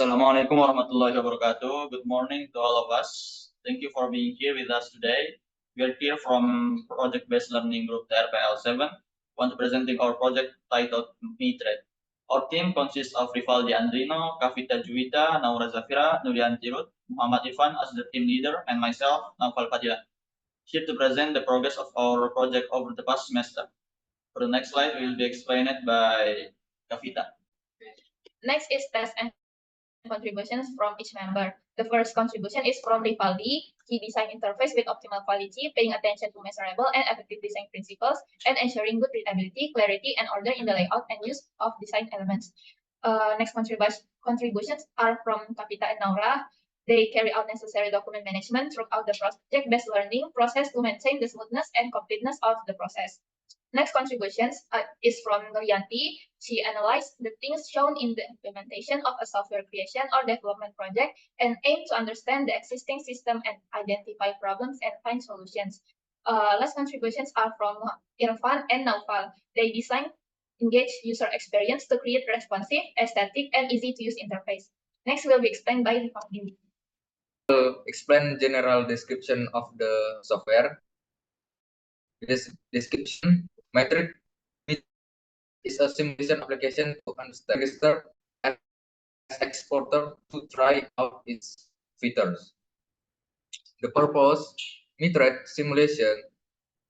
Assalamualaikum warahmatullahi wabarakatuh. Good morning to all of us. Thank you for being here with us today. We are here from Project-Based Learning Group TRPL 7, presenting our project titled MITRED. Our team consists of Rivaldi Andrino, Kavita Juwita, Naura Zafira, Nurian Tirut, Muhammad Irfan as the team leader, and myself, Naufal Fadila, here to present the progress of our project over the past semester. For the next slide, will be explained by Kavita. Next is test and contributions from each member. The first contribution is from Rivaldi. He designed interface with optimal quality, paying attention to measurable and effective design principles, and ensuring good readability, clarity, and order in the layout and use of design elements. Next contributions are from Kavita and Naura. They carry out necessary document management throughout the project-based learning process to maintain the smoothness and completeness of the process. Next contributions is from Nurianti. She analyzed the things shown in the implementation of a software creation or development project and aimed to understand the existing system and identify problems and find solutions. Last contributions are from Irfan and Naufal. They design engaged user experience to create responsive, aesthetic, and easy-to-use interface. Next will be explained by Rivaldi. Explain general description of the software. This description method is a simulation application to understand register as exporter to try out its features. The purpose MITRED simulation,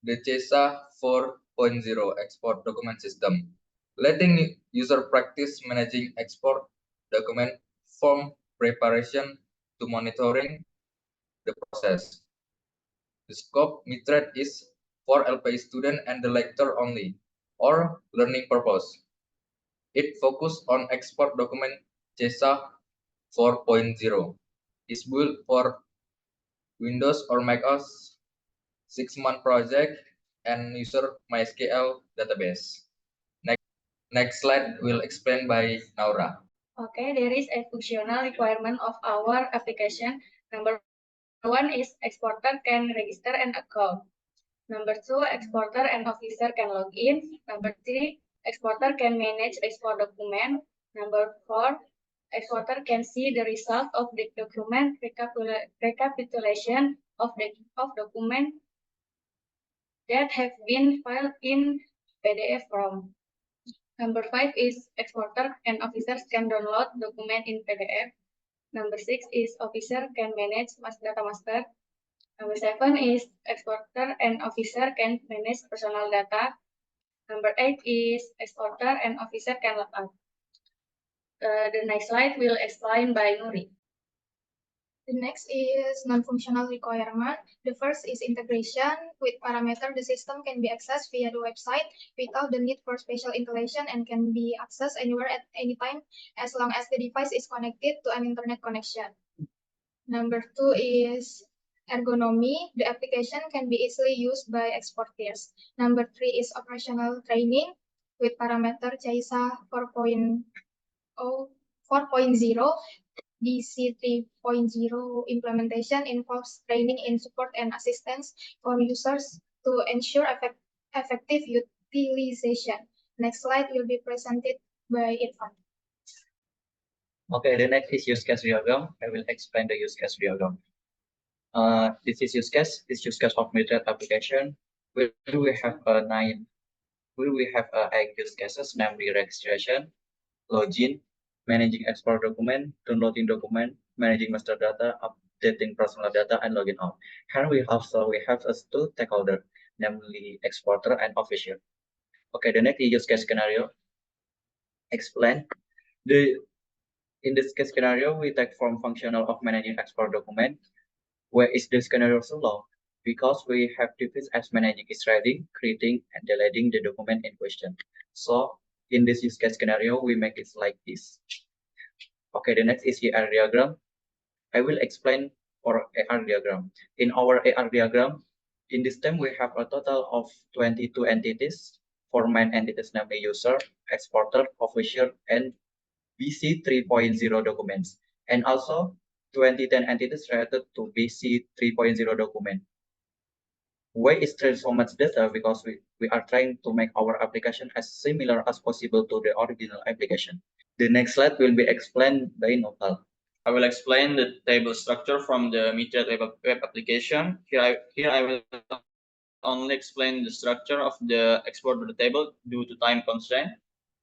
the CESA 4.0 export document system, letting user practice managing export document from preparation to monitoring the process. The scope MITRED is for LPI student and the lecturer only, or learning purpose. It focuses on export document CESA 4.0. Is built for Windows or Mac OS 6-month project and user MySQL database. Next slide will explain by Naura. Okay, there is a functional requirement of our application. Number one is exporter can register an account. Number two, exporter and officer can log in. Number three, exporter can manage export document. Number four, exporter can see the result of the document recapitulation of document that have been filed in PDF form. Number five is exporter and officers can download document in PDF. Number six is officer can manage data master. Number seven is exporter and officer can manage personal data. Number eight is exporter and officer can log out. The next slide will explain by Nuri. The next is non-functional requirement. The first is integration. With parameter, the system can be accessed via the website without the need for special installation and can be accessed anywhere at any time as long as the device is connected to an internet connection. Number two is ergonomy. The application can be easily used by exporters. Number three is operational training. With parameter CESA 4.0, DC 3.0 implementation involves training in support and assistance for users to ensure effective utilization. Next slide will be presented by Irfan. Okay, the next is use case diagram. I will explain the use case diagram. This is use case. This use case of MITRED application. We have eight use cases, namely registration, login, managing export document, downloading document, managing master data, updating personal data, and logging out. Here we have as two stakeholders, namely exporter and officer. Okay, the next use case scenario. Explain in this case scenario, we take from functional of managing export document. Where is the scenario so long? Because we have defined as managing is writing, creating, and deleting the document in question. So in this use case scenario, we make it like this. Okay, the next is AR diagram. I will explain for AR diagram. In our AR diagram, in this time we have a total of 22 entities. For main entities namely user, exporter, officer, and BC 3.0 documents, and also 2010 entities related to BC 3.0 document. Why is there so much data? Because we are trying to make our application as similar as possible to the original application. The next slide will be explained by Nopal. I will explain the table structure from the Mitra web application. Here I will only explain the structure of the export of the table due to time constraint.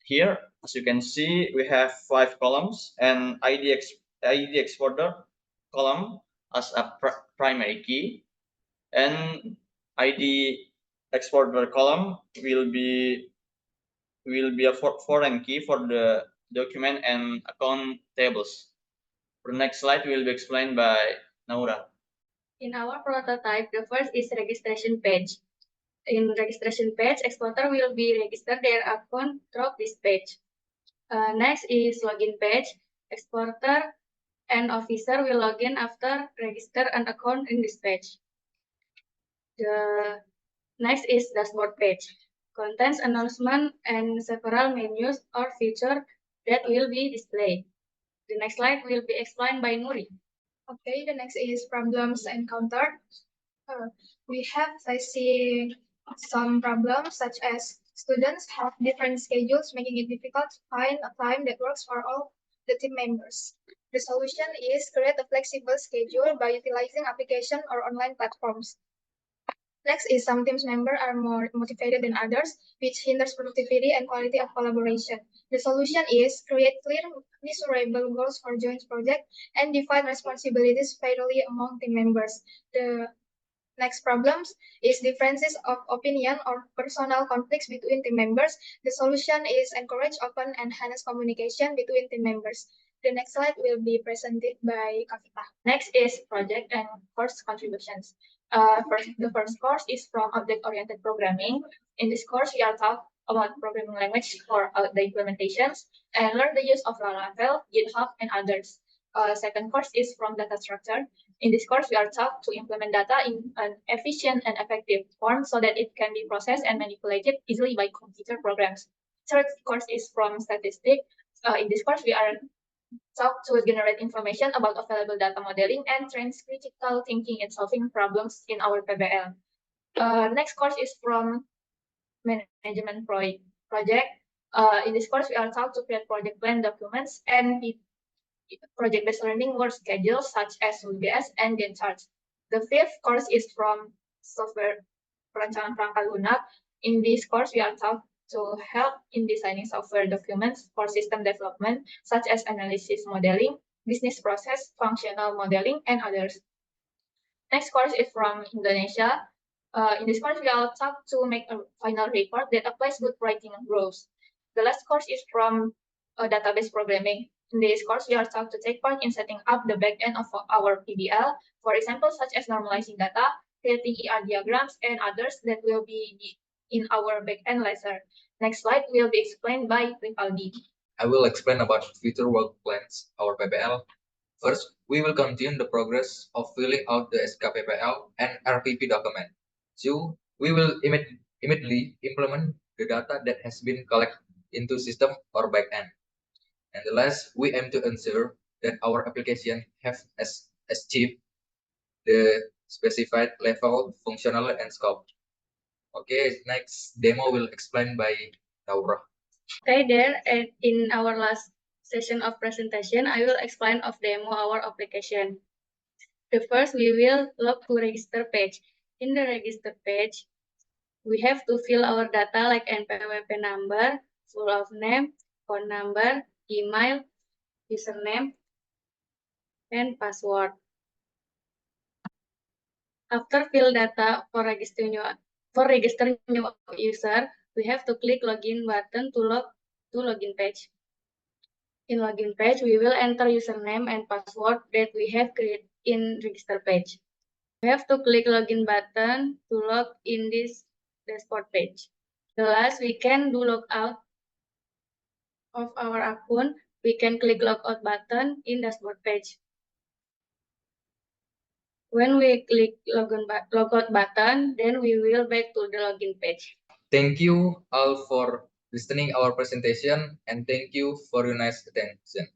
Here, as you can see, we have 5 columns and ID exporter column as a primary key, and ID exporter column will be a foreign key for the document and account tables. The next slide will be explained by Naura. In our prototype, the first is registration page. In registration page, exporter will be register their account through this page. Next is login page. Exporter and officer will log in after register an account in this page. The next is dashboard page. Contains announcement and several menus or features that will be displayed. The next slide will be explained by Nuri. Okay, the next is problems encountered. We have facing some problems such as students have different schedules, making it difficult to find a time that works for all the team members. The solution is create a flexible schedule by utilizing application or online platforms. Next is some team members are more motivated than others, which hinders productivity and quality of collaboration. The solution is create clear, measurable goals for joint project and divide responsibilities fairly among team members. The next problems is differences of opinion or personal conflicts between team members. The solution is encourage open and honest communication between team members. The next slide will be presented by Kavita. Next is project and course contributions. The first course is from object-oriented programming. In this course, we are taught about programming language for the implementations and learn the use of Laravel, GitHub, and others. Second course is from data structure. In this course, we are taught to implement data in an efficient and effective form so that it can be processed and manipulated easily by computer programs. Third course is from statistics. In this course, we are taught to generate information about available data modeling and trains critical thinking in solving problems in our PBL. Next course is from management project. In this course, we are taught to create project plan documents and project-based learning work schedules such as UGS and Gantt charts. The fifth course is from software perancangan perangkat lunak. In this course, we are taught to help in designing software documents for system development, such as analysis modeling, business process, functional modeling, and others. Next course is from Indonesia. In this course, we are taught to make a final report that applies good writing rules. The last course is from database programming. In this course, we are taught to take part in setting up the backend of our PBL, for example, such as normalizing data, creating ER diagrams, and others that will be in our backend later. Next slide will be explained by Rivaldi. I will explain about future work plans, our PBL. First, we will continue the progress of filling out the SKPPL and RPP document. So, we will immediately implement the data that has been collected into system or backend. And the last, we aim to ensure that our application have achieved the specified level, functional, and scope. Okay, next demo will explain by Laura. Okay, there in our last session of presentation, I will explain of demo our application. The first, we will log to register page. In the register page, we have to fill our data like NPWP number, full of name, phone number, email, username, and password. After fill data for register new user, we have to click login button to log to login page. In login page, we will enter username and password that we have created in register page. We have to click login button to log in this dashboard page. The last, we can do logout of our account. We can click logout button in dashboard page. When we click logout button, then we will back to the login page. Thank you all for listening our presentation, and thank you for your nice attention.